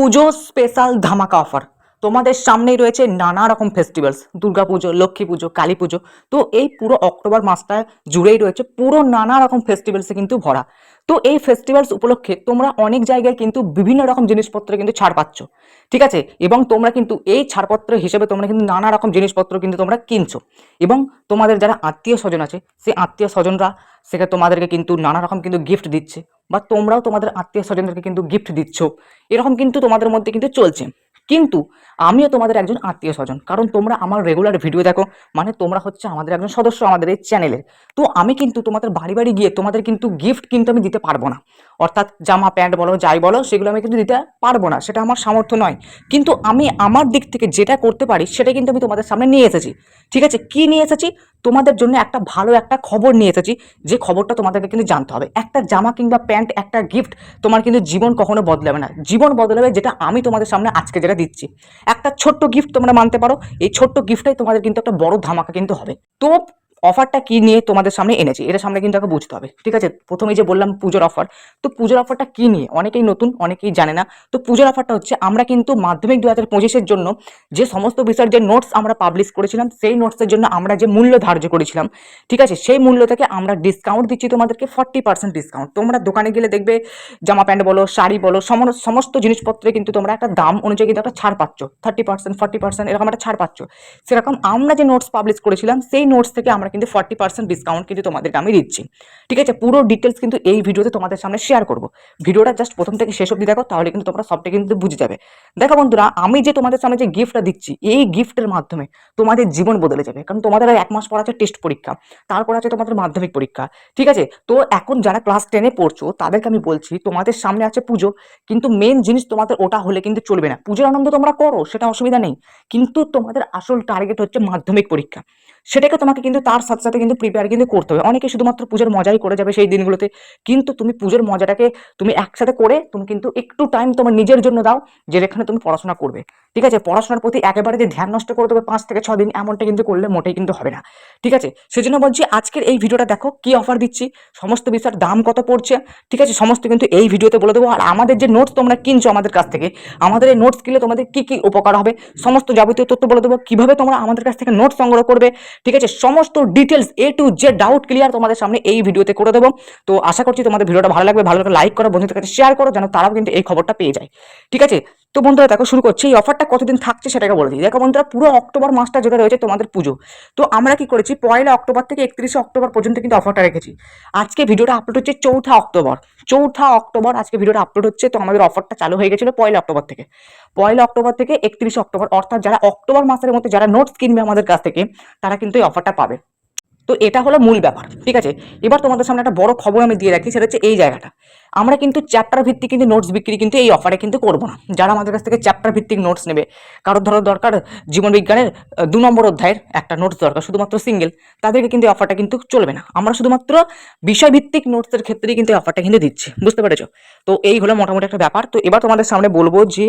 পুজো special ধামাকা offer তোমাদের সামনেই রয়েছে নানা রকম ফেস্টিভ্যালস, দুর্গাপুজো, লক্ষ্মী পুজো, কালী পুজো। তো এই পুরো অক্টোবর মাসটা জুড়েই রয়েছে পুরো নানা রকম ফেস্টিভ্যালসে কিন্তু ভরা। তো এই ফেস্টিভ্যালস উপলক্ষে তোমরা অনেক জায়গায় কিন্তু বিভিন্ন রকম জিনিসপত্র কিন্তু ছাড় পাচ্ছ, ঠিক আছে। এবং তোমরা কিন্তু এই ছাড়পত্র হিসেবে তোমরা কিন্তু নানা রকম জিনিসপত্র কিন্তু তোমরা কিনছো, এবং তোমাদের যারা আত্মীয় স্বজন আছে সেই আত্মীয় স্বজনরা সেখানে তোমাদেরকে কিন্তু নানা রকম কিন্তু গিফট দিচ্ছে, বা তোমরাও তোমাদের আত্মীয় স্বজনদেরকে কিন্তু গিফট দিচ্ছ। এরকম কিন্তু তোমাদের মধ্যে কিন্তু চলছে। কিন্তু আমিও তোমাদের একজন আত্মীয় স্বজন, কারণ তোমরা আমার রেগুলার ভিডিও দেখো, মানে তোমরা হচ্ছে আমাদের একজন সদস্য আমাদের এই চ্যানেলের। তো আমি কিন্তু তোমাদের বাড়ি বাড়ি গিয়ে তোমাদের কিন্তু গিফট কিন্তু আমি দিতে পারবো না, অর্থাৎ জামা প্যান্ট বলো যাই বলো সেগুলো আমি কিন্তু দিতে পারবো না, সেটা আমার সামর্থ্য নয়। কিন্তু আমি আমার দিক থেকে যেটা করতে পারি সেটা কিন্তু আমি তোমাদের সামনে নিয়ে এসেছি, ঠিক আছে। কি নিয়ে এসেছি? তোমাদের জন্য একটা ভালো একটা খবর নিয়ে এসেছি, যে খবরটা তোমাদেরকে কিন্তু জানতে হবে। একটা জামা কিংবা প্যান্ট, একটা গিফট তোমার কিন্তু জীবন কখনো বদলাবে না। জীবন বদলাবে যেটা আমি তোমাদের সামনে আজকে যেটা দিচ্ছি। একটা ছোট্ট গিফট তোমরা মানতে পারো, এই ছোট্ট গিফটটাই তোমাদের কিন্তু একটা বড় ধামাকা কিন্তু হবে। তো অফারটা কি নিয়ে তোমাদের সামনে এনেছি এটা সামনে কিন্তু আগে বুঝতে হবে, ঠিক আছে। প্রথমেই যে বললাম পুজোর অফার, তো পুজোর অফারটা কি নিয়ে অনেকেই নতুন, অনেকেই জানে না। তো পুজোর অফারটা হচ্ছে আমরা কিন্তু মাধ্যমিক 2025-এর জন্য যে সমস্ত বিষয়ের যে নোটস আমরা পাবলিশ করেছিলাম, সেই নোটসের জন্য আমরা যে মূল্য ধার্য করেছিলাম, ঠিক আছে, সেই মূল্য থেকে আমরা ডিসকাউন্ট দিচ্ছি তোমাদেরকে 40% ডিসকাউন্ট। তোমরা দোকানে গেলে দেখবে জামা প্যান্ট বলো, শাড়ি বলো, সমস্ত জিনিসপত্রে কিন্তু তোমরা একটা দাম অনুযায়ী কিন্তু একটা ছাড় পাচ্ছ, 30%, 40% এরকম একটা ছাড় পাচ্ছ। সেরকম আমরা যে নোটস পাবলিশ করেছিলাম সেই নোটস থেকে আমরা কিন্তু 40% ডিসকাউন্ট কিন্তু তোমাদেরকে আমি দিচ্ছি, ঠিক আছে। পুরো ডিটেলস কিন্তু এই ভিডিওতে তোমাদের সামনে শেয়ার করবো। ভিডিওটা জাস্ট প্রথম থেকে শেষ অবধি দেখো, তাহলে কিন্তু তোমরা সবটা কিন্তু বুঝে যাবে। দেখো বন্ধুরা, আমি যে তোমাদের সামনে যে গিফটটা দিচ্ছি, এই গিফটের মাধ্যমে তোমাদের জীবন বদলে যাবে। কারণ তোমাদের আর 1 মাস পর আছে টেস্ট পরীক্ষা, তারপর আছে তোমাদের মাধ্যমিক পরীক্ষা, ঠিক আছে। তো এখন যারা ক্লাস 10-এ পড়ছো তাদেরকে আমি বলছি, তোমাদের সামনে আছে পুজো, কিন্তু মেন জিনিস তোমাদের ওটা হলে কিন্তু চলবে না। পুজোর আনন্দ তোমরা করো, সেটা অসুবিধা নেই, কিন্তু তোমাদের আসল টার্গেট হচ্ছে মাধ্যমিক পরীক্ষা। সেটাকে তোমাকে কিন্তু তার সাথে সাথে কিন্তু প্রিপেয়ার কিন্তু করতে হবে। অনেকে শুধুমাত্র পুজোর মজাই করে যাবে সেই দিনগুলোতে, কিন্তু তুমি পুজোর মজাটাকে তুমি একসাথে করে তুমি কিন্তু একটু টাইম তোমার নিজের জন্য দাও, যেখানে তুমি পড়াশোনা করবে, ঠিক আছে। পড়াশোনার প্রতি একেবারে যে ধ্যান নষ্ট করে দেবে 5 থেকে 6 দিন, এমনটা কিন্তু করলে মোটেই কিন্তু হবে না, ঠিক আছে। সেজন্য বলছি আজকের এই ভিডিওটা দেখো, কি অফার দিচ্ছি, সমস্ত বিষয়ের দাম কত পড়ছে, ঠিক আছে, সমস্ত কিন্তু এই ভিডিওতে বলে দেবো। আর আমাদের যে নোটস তোমরা কিনছো আমাদের কাছ থেকে, আমাদের এই নোটস কিনলে তোমাদের কি কি উপকার হবে, সমস্ত যাবতীয় তথ্য বলে দেবো। কিভাবে তোমরা আমাদের কাছ থেকে নোটস সংগ্রহ করবে, ঠিক আছে, সমস্ত details A to Z doubt clear তোমাদের সামনে এই ভিডিওতে করে দেবো। তো আশা করছি তোমাদের ভিডিওটা ভালো লাগবে, ভালো লাগলে লাইক করো, বন্ধুদের কাছে শেয়ার করো, যেন তারাও কিন্তু এই খবরটা পেয়ে যায়, ঠিক আছে। তো বন্ধুরা দেখো, শুরু করছি। এই অফারটা কতদিন থাকছে সেটাকে বলে দিই। দেখো বন্ধুরা, পুরো অক্টোবর মাসটা যেটা রয়েছে তোমাদের পুজো, তো আমরা কি করেছি, 1 অক্টোবর থেকে 31 অক্টোবর পর্যন্ত কিন্তু অফারটা রেখেছি। আজকে ভিডিওটা আপলোড হচ্ছে 4 অক্টোবর, 4 অক্টোবর আজকে ভিডিওটা আপলোড হচ্ছে। তো আমাদের অফারটা চালু হয়ে গেছিল 1 অক্টোবর থেকে, 1 অক্টোবর থেকে 31 অক্টোবর, অর্থাৎ যারা অক্টোবর মাসের মধ্যে যারা নোটস কিনবে আমাদের কাছ থেকে, তারা কিন্তু এই অফারটা পাবে। তো এটা হলো মূল ব্যাপার, ঠিক আছে। এবার তোমাদের সামনে একটা বড় খবর আমি দিয়ে রাখি, সেটা হচ্ছে এই জায়গাটা, আমরা কিন্তু চ্যাপ্টার ভিত্তিক কিন্তু নোটস বিক্রি কিন্তু এই অফারে কিন্তু করবো না। যারা আমাদের কাছ থেকে চ্যাপ্টার ভিত্তিক নোটস নেবে, কারোর ধরো দরকার জীবন বিজ্ঞানের 2 নম্বর অধ্যায়ের একটা নোটস দরকার, শুধুমাত্র সিঙ্গেল, তাদেরকে কিন্তু এই অফারটা কিন্তু চলবে না। আমরা শুধুমাত্র বিষয় ভিত্তিক নোটসের ক্ষেত্রেই কিন্তু এই অফারটা কিন্তু দিচ্ছি, বুঝতে পেরেছো। তো এই হলো মোটামুটি একটা ব্যাপার। তো এবার তোমাদের সামনে বলবো যে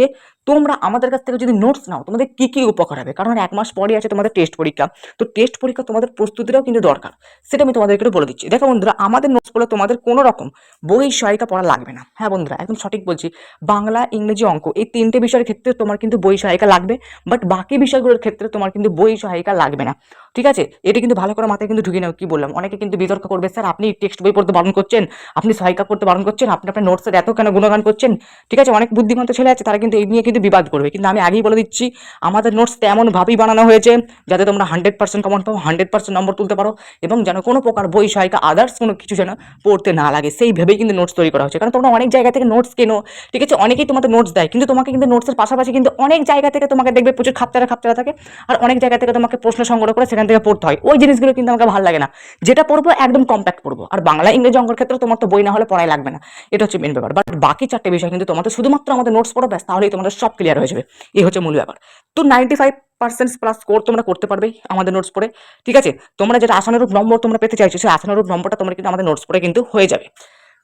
তোমরা আমাদের কাছ থেকে যদি নোটস নাও, তোমাদের কি কি উপকার হবে, কারণ 1 মাস পরে আছে তোমাদের টেস্ট পরীক্ষা। তো টেস্ট পরীক্ষা তোমাদের প্রস্তুতিটাও কিন্তু দরকার, সেটা আমি তোমাদেরকে একটু বলে দিচ্ছি। দেখো বন্ধুরা, আমাদের নোটস পড়লে তোমাদের কোনো রকম বই সহায়িকা পড়া লাগবে না। হ্যাঁ বন্ধুরা, একদম সঠিক বলছি। বাংলা, ইংরেজি, অঙ্ক এই 3টে বিষয়ের ক্ষেত্রে তোমার কিন্তু বই সহায়িকা লাগবে, বাট বাকি বিষয়গুলোর ক্ষেত্রে তোমার কিন্তু বই সহায়িকা লাগবে না, ঠিক আছে। এটা কিন্তু ভালো করে মাথায় কিন্তু ঢুকে নাও। কি বললাম, অনেকে কিন্তু বিতর্ক করবে, স্যার আপনি টেক্সট বই পড়তে বারণ করছেন, আপনি সহায়িকা করতে বারণ করছেন, আপনি আপনার নোটসের এত কেন গুণগান করছেন, ঠিক আছে। অনেক বুদ্ধিমন্ত ছেলে আছে, তারা কিন্তু এই নিয়ে কিন্তু বিবাদ করবে, কিন্তু আমি আগেই বলে দিচ্ছি, আমাদের নোটস তেমনভাবেই বানানো হয়েছে যাতে তোমরা 100% কমন পাও, 100% নম্বর তুলতে পারো, এবং যেন কোনো প্রকার বই সহায়িকা আদার্স কোনো কিছু যেন পড়তে না লাগে, সেই ভেবেই কিন্তু নোটস তৈরি করা হচ্ছে। কারণ তোমরা অনেক জায়গা থেকে নোটস কেনো, ঠিক আছে, অনেকেই তোমাদের নোটস দেয়, কিন্তু তোমাকে কিন্তু নোটসের পাশাপাশি কিন্তু অনেক জায়গা থেকে তোমাকে দেখবে প্রচুর খাপতারা খাপতারা থাকে, আর অনেক জায়গা থেকে তোমাকে প্রশ্ন সংগ্রহ করে সেখান থেকে পড়তে হয়। ওই জিনিসগুলো কিন্তু আমাকে ভালো লাগে না। যেটা পড়বো একদম কম্প্যাক্ট পড়বো। আর বাংলা, ইংরেজি, অঙ্কের ক্ষেত্রে তোমার তো বই না হলে পড়াই লাগবে না, এটা হচ্ছে মেন ব্যাপার। বাট বাকি 4টে বিষয় কিন্তু তোমাদের শুধুমাত্র আমাদের নোটস পড়ো, ব্যাস, তাহলেই তোমাদের সব ক্লিয়ার হয়ে যাবে। এই হচ্ছে মূল ব্যাপার। তো 95% প্লাস স্কোর তোমরা করতে পারবে আমাদের নোটস পড়ে, ঠিক আছে। তোমরা যেটা আশানুরূপ নম্বর তোমরা পেতে চাইছো, সেই আশানুরূপ নম্বরটা তোমরা কিন্তু আমাদের নোটস পড়ে কিন্তু হয়ে যাবে।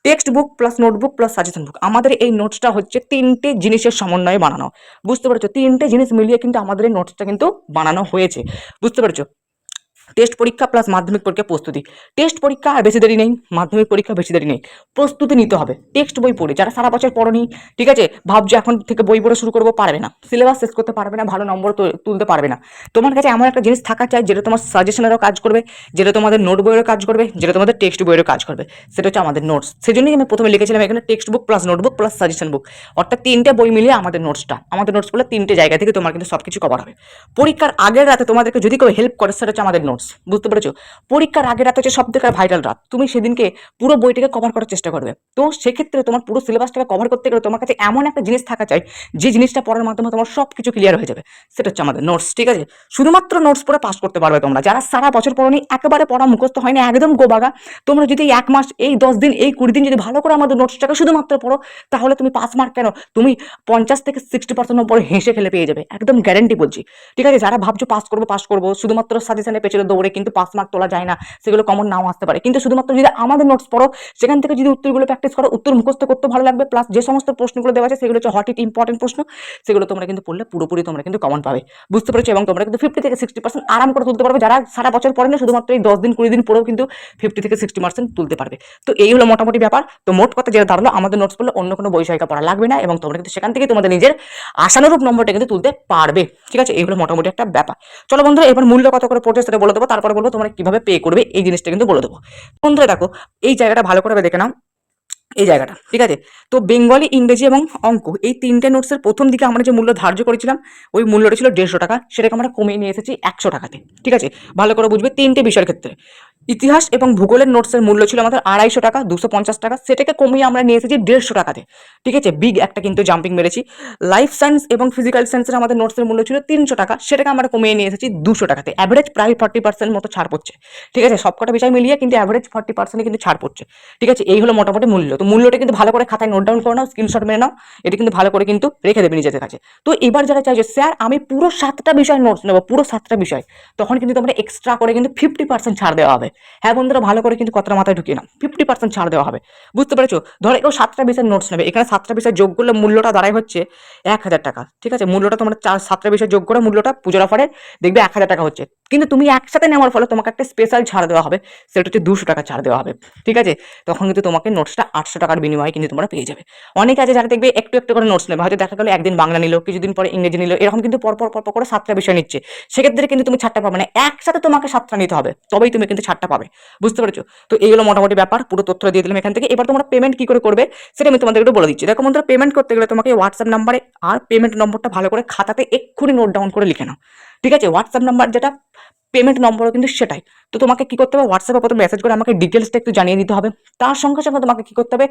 Text book plus notebook plus suggestion বুক, আমাদের এই নোটসটা হচ্ছে 3টে জিনিসের সমন্বয়ে বানানো, বুঝতে পেরেছো। 3টে জিনিস মিলিয়ে কিন্তু আমাদের এই নোটসটা কিন্তু বানানো হয়েছে, বুঝতে পেরেছো। টেস্ট পরীক্ষা প্লাস মাধ্যমিক পরীক্ষা প্রস্তুতি। টেস্ট পরীক্ষা আর বেশি দেরি নেই, মাধ্যমিক পরীক্ষা বেশি দেরি নেই, প্রস্তুতি নিতে হবে টেক্সট বই পড়ে। যারা সারা বছর পড়নি, ঠিক আছে, ভাবছো এখন থেকে বই পড়ে শুরু করবো, পারবে না, সিলেবাস শেষ করতে পারবে না, ভালো নম্বর তুলতে পারবে না। তোমার কাছে এমন একটা জিনিস থাকা চাই যেটা তোমার সাজেশনেরও কাজ করবে, যেটা তোমাদের নোট বইয়েরও কাজ করবে, যেটা তোমাদের টেক্সট বইয়েরও কাজ করবে, সেটা হচ্ছে আমাদের নোটস। সেজন্যই আমি প্রথমে লিখেছিলাম এখানে text book plus notebook plus suggestion বুক, অর্থাৎ তিনটে বই মিলিয়ে আমাদের নোটসটা। আমাদের নোটস বলে তিনটে জায়গা থেকে তোমার কিন্তু সবকিছু কভার হবে। পরীক্ষার আগের রাতে তোমাদেরকে যদি কেউ হেল্প করে, সেটা হচ্ছে আমাদের নোটস। বুঝতে পেরেছো? পরীক্ষার আগের রাত হচ্ছে সব থেকে ভাইটাল রাত। তুমি সেদিনকে পুরো বইটাকে কভার করার চেষ্টা করবে। তো সেক্ষেত্রে তোমার পুরো সিলেবাসটাকে কভার করতে গেলে তোমার কাছে এমন একটা জিনিস থাকা চাই, যে জিনিসটা পড়ার মাধ্যমে তোমার সব কিছু ক্লিয়ার হয়ে যাবে। সেটা হচ্ছে আমাদের নোটস। ঠিক আছে, শুধুমাত্র নোটস পড়ে পাস করতে পারবে তোমরা। যারা সারা বছর পড়নি, একেবারে পড়া মুখস্থ হয়নি, একদম গোবাগা, তোমরা যদি এই 1 মাস, এই 10 দিন, এই 20 দিন যদি ভালো করে আমাদের নোটসটাকে শুধুমাত্র পড়ো, তাহলে তুমি পাস মার্ক কেন, তুমি 50 থেকে 60% নম্বর হেসে খেলে পেয়ে যাবে, একদম গ্যারেন্টি বলছি। ঠিক আছে, যারা ভাবছো পাস করবো শুধুমাত্র সাজেশনের পেছনে দৌড়ে, কিন্তু পাস মার্ক তোলা যায় না, সেগুলো কমন নাও আসতে পারে। কিন্তু শুধুমাত্র যদি আমাদের নোটস পড়ো, সেখান থেকে যদি উত্তরগুলো প্র্যাকটিস করো, উত্তর মুখস্থ করতে ভালো লাগবে, প্লাস যে সমস্ত প্রশ্নগুলো দেওয়া আছে সেগুলো হচ্ছে হট ইট ইম্পর্টেন্ট প্রশ্ন, সেগুলো তোমরা কিন্তু পড়লে পুরোপুরি তোমরা কিন্তু কমন পাবে। বুঝতে পেরেছো? এবং তোমরা কিন্তু 50 থেকে 60% আরাম করে তুলতে পারবে। যারা সারা বছর পড়ে না, শুধুমাত্র এই 10 দিন 20 দিন পরেও কিন্তু 50 থেকে 60% তুলতে পারবে। তো এই হলো মোটামুটি ব্যাপার। তো মোট কথা যেটা দাঁড়ালো, আমাদের নোটস পড়লে অন্য কোনো বই সহায়িকা পড়া লাগবে না, এবং তোমরা কিন্তু সেখান থেকে তোমাদের নিজের আশানুরূপ নম্বরটা কিন্তু তুলতে পারবে। ঠিক আছে, এই হলো মোটামুটি একটা ব্যাপার। চলো বন্ধুরা, এবার মূল্য কত করে পড়ছে সেটা বলে দেবো, তারপরে বলবো তোমরা কিভাবে পে করবে, এই জিনিসটা কিন্তু বলে দেবো। বন্ধুরা দেখো, এই জায়গাটা ভালো করে দেখে নাও, এই জায়গাটা। ঠিক আছে, তো বেঙ্গলি, ইংরেজি এবং অঙ্ক, এই তিনটে নোটসের প্রথম দিকে আমরা যে মূল্য ধার্য করেছিলাম, ওই মূল্যটা ছিল 150 টাকা, সেটাকে আমরা কমিয়ে নিয়ে এসেছি 100 টাকাতে। ঠিক আছে, ভালো করে বুঝবে তিনটে বিষয়ের ক্ষেত্রে। ইতিহাস এবং ভূগোলের নোটসের মূল্য ছিল আমাদের 250 টাকা, 250 টাকা, সেটাকে কমিয়ে আমরা নিয়ে এসেছি 150 টাকাতে। ঠিক আছে, বিগ একটা কিন্তু জাম্পিং মেরেছি। লাইফ সায়েন্স এবং ফিজিক্যাল সায়েন্সের আমাদের নোটসের মূল্য ছিল 300 টাকা, সেটাকে আমরা কমিয়ে নিয়ে এসেছি 200 টাকাতে। অ্যাভারেজ প্রায় 40% মতো ছাড় পড়ছে। ঠিক আছে, সবকটা বিষয় মিলিয়ে কিন্তু অ্যাভারেজ 40% কিন্তু ছাড় পড়ছে। ঠিক আছে, এই হলো মোটামুটি মূল্য। তো মূল্যটা কিন্তু ভালো করে খাতায় নোট ডাউন করে নাও, স্ক্রিনশট মেরে নাও, এটা কিন্তু ভালো করে কিন্তু রেখে দেবে নিজেদের কাছে। তো এবার যারা চাইছে স্যার আমি পুরো 7টা বিষয় নোটস নেবো, পুরো 7টা বিষয়, তখন কিন্তু তোমরা এক্সট্রা করে কিন্তু 50% ছাড় দেওয়া হবে। হ্যাঁ বন্ধুরা, ভালো করে কিন্তু কথাটা মাথায় ঢুকিয়ে নাও, 50% ছাড় দেওয়া হবে। বুঝতে পেরেছো? ধরো কেউ 7টা বিষয় নোটস নেবে, এখানে 7টা বিষয় যোগ করলে মূল্যটা দাঁড়ায় হচ্ছে 1000 টাকা। ঠিক আছে, মূল্যটা তোমরা 7টা বিষয় যোগ করে মূল্যটা পুজোর অফারে দেখবে 1000 টাকা হচ্ছে। কিন্তু তুমি একসাথে নেওয়ার ফলে তোমাকে একটা স্পেশাল ছাড় দেওয়া হবে, সেটা হচ্ছে 200 টাকা ছাড় দেওয়া হবে। ঠিক আছে, তখন কিন্তু তোমাকে নোটসটা 800 টাকার বিনিময়ে কিন্তু তোমরা পেয়ে যাবে। অনেকে আছে যারা দেখবে একটু একটু করে নোটস নেবে, হয়তো দেখা গেলো একদিন বাংলা নিল, কিছুদিন পরে ইংরেজি নিল, এরকম কিন্তু পরপর করে 7টা বিষয় নিচ্ছে। সেক্ষেত্রে কিন্তু তুমি ছাড়টা পাবে না, একসাথে তোমাকে 7টা নিতে হবে, তবেই তুমি কিন্তু ছাড়টা পাবে। বুঝতে পেরেছো? তো এইগুলো মোটামুটি ব্যাপার, পুরো তথ্য দিয়ে দিলাম এখান থেকে। এবার তোমরা পেমেন্ট কি করে করবে সেটা আমি তোমাদের একটু বলে দিচ্ছি। দেখো বন্ধুরা, পেমেন্ট করতে গেলে তোমাকে হোয়াটসঅ্যাপ নাম্বারে আর পেমেন্ট নম্বরটা ভালো করে খাতাতে এক্ষুনি নোট ডাউন করে লিখে নাও। ঠিক আছে, হোয়াটসঅ্যাপ নাম্বার যেটা, পেমেন্ট নম্বরও কিন্তু সেটাই। তো তোমাকে কি করতে হবে, হোয়াটসঅ্যাপে প্রথমে মেসেজ করে আমাকে ডিটেলসটা একটু জানিয়ে দিতে হবে। তার সঙ্গে সঙ্গে তোমাকে কি করতে হবে,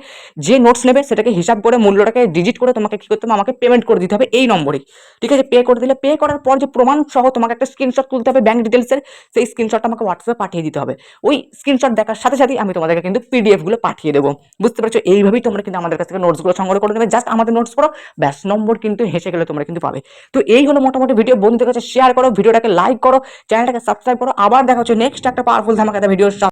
যে নোটস নেবে সেটাকে হিসাব করে মূল্যটাকে ডিজিট করে তোমাকে কি করতে হবে, আমাকে পেমেন্ট করে দিতে হবে এই নম্বরে। ঠিক আছে, পে করে দিলে, পে করার পর যে প্রমাণ সহ তোমাকে একটা স্ক্রিনশট তুলতে হবে ব্যাংক ডিটেলসের, সেই স্ক্রিনশটটা আমাকে হোয়াটসঅ্যাপে পাঠিয়ে দিতে হবে। ওই স্ক্রিনশট দেখার সাথে সাথেই আমি তোমাদেরকে কিন্তু পিডিএফ গুলো পাঠিয়ে দেবো। বুঝতে পারছো? এইভাবেই তোমরা কিন্তু আমাদের কাছ থেকে নোটসগুলো সংগ্রহ করে দেবে। জাস্ট আমাদের নোটস পড়ো, ব্যাস, নম্বর কিন্তু হেসে গেলে তোমরা কিন্তু পাবে। তো এই হলো মোটামুটি ভিডিও। বন্ধুদের কাছে শেয়ার করো, ভিডিওটাকে লাইক করো, চ্যানেলটাকে সাবস্ক্রাইব করো। আবার দেখা হচ্ছে নেক্সট একটা পাওয়ারফুল ধামাকাদার ভিডিও।